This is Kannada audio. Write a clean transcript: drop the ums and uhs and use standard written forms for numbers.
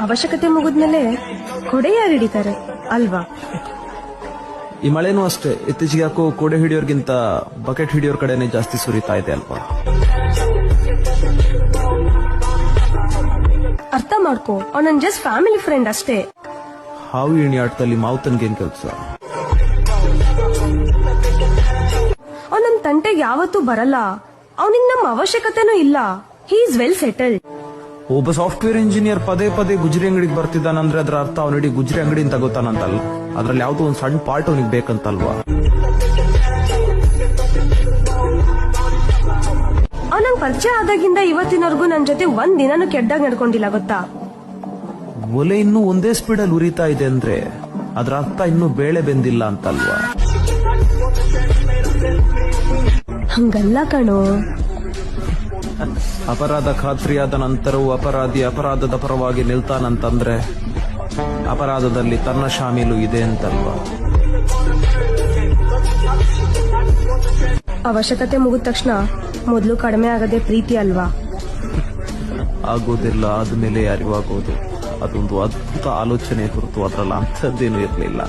ಅವಶ್ಯಕತೆ ಮುಗಿದ್ಮೇಲೆ ಕೊಡೆ ಯಾರು ಹಿಡಿತಾರೆ ಅಲ್ವಾ? ಈ ಮಳೆನೂ ಅಷ್ಟೇ, ಇತ್ತೀಚೆಗೆ ಯಾಕೋ ಕೊಡೆ ಹಿಡಿಯೋರ್ಗಿಂತ ಬಕೆಟ್ ಹಿಡಿಯೋರ್ ಕಡೆನೆ ಜಾಸ್ತಿ ಸುರಿತಾ ಇದೆ ಅಲ್ವಾ? ಅರ್ಥ ಮಾಡ್ಕೋ, ಅವನನ್ ಜಸ್ಟ್ ಫ್ಯಾಮಿಲಿ ಫ್ರೆಂಡ್ ಅಷ್ಟೇ. ಹಾವು ಇಣಿ ಆಟದಲ್ಲಿ ಮಾವುತನ್ಗೇನ್ ಕೆಲ್ಸ? ಅವನ್ ತಂಟೆಗೆ ಯಾವತ್ತೂ ಬರಲ್ಲ. ಅವನಿಗೆ ನಮ್ಮ ಅವಶ್ಯಕತೆನೂ ಇಲ್ಲ. He is well settled. ಒಬ್ಬ ಸಾಫ್ಟ್ವೇರ್ ಇಂಜಿನಿಯರ್ ಪದೇ ಪದೇ ಗುಜರಿ ಅಂಗಡಿಗೆ ಬರ್ತಿದ್ದಾನಂದ್ರೆ ಅದರ ಅರ್ಥ ಅವನಿಡೀ ಗುಜರಿ ಅಂಗಡಿನ ತಗೋತಾನಂತಲ್ಲ. ಅದ್ರಲ್ಲಿ ಯಾವ್ದೋ ಒಂದ್ ಸಣ್ಣ ಪಾರ್ಟ್ ಅವನಿಗೆ ಬೇಕಂತಲ್ವಾ? ಅವನಂಗ್ ಪರಿಚಯ ಆದಾಗಿಂದ ಇವತ್ತಿನವರೆಗೂ ನನ್ ಜೊತೆ ಒಂದ್ ದಿನಾನು ಕೆಡ್ಡಾಗ್ ನಡ್ಕೊಂಡಿಲ್ಲ ಗೊತ್ತಾ? ಒಲೆ ಇನ್ನೂ ಒಂದೇ ಸ್ಪೀಡಲ್ಲಿ ಉರಿತಾ ಇದೆ ಅಂದ್ರೆ ಅದ್ರ ಅರ್ಥ ಇನ್ನೂ ಬೇಳೆ ಬೆಂದಿಲ್ಲ ಅಂತಲ್ವಾ? ಹಂಗಲ್ಲ ಕಣೋ. ಅಪರಾಧ ಖಾತ್ರಿಯಾದ ನಂತರವೂ ಅಪರಾಧಿ ಅಪರಾಧದ ಪರವಾಗಿ ನಿಲ್ತಾನಂತಂದ್ರೆ ಅಪರಾಧದಲ್ಲಿ ತನ್ನ ಶಾಮೀಲು ಇದೆ ಅಂತಲ್ವಾ? ಅವಶ್ಯಕತೆ ಮುಗಿದ ತಕ್ಷಣ ಮೊದಲು ಕಡಿಮೆ ಆಗದೆ ಪ್ರೀತಿ ಅಲ್ವಾ? ಆಗೋದಿಲ್ಲ, ಆದ್ಮೇಲೆ ಅರಿವಾಗೋದು. ಅದೊಂದು ಅದ್ಭುತ ಆಲೋಚನೆ ಹೊರತು ಅದ್ರಲ್ಲಿ ಅಂಥದ್ದೇನೂ ಇರಲಿಲ್ಲ.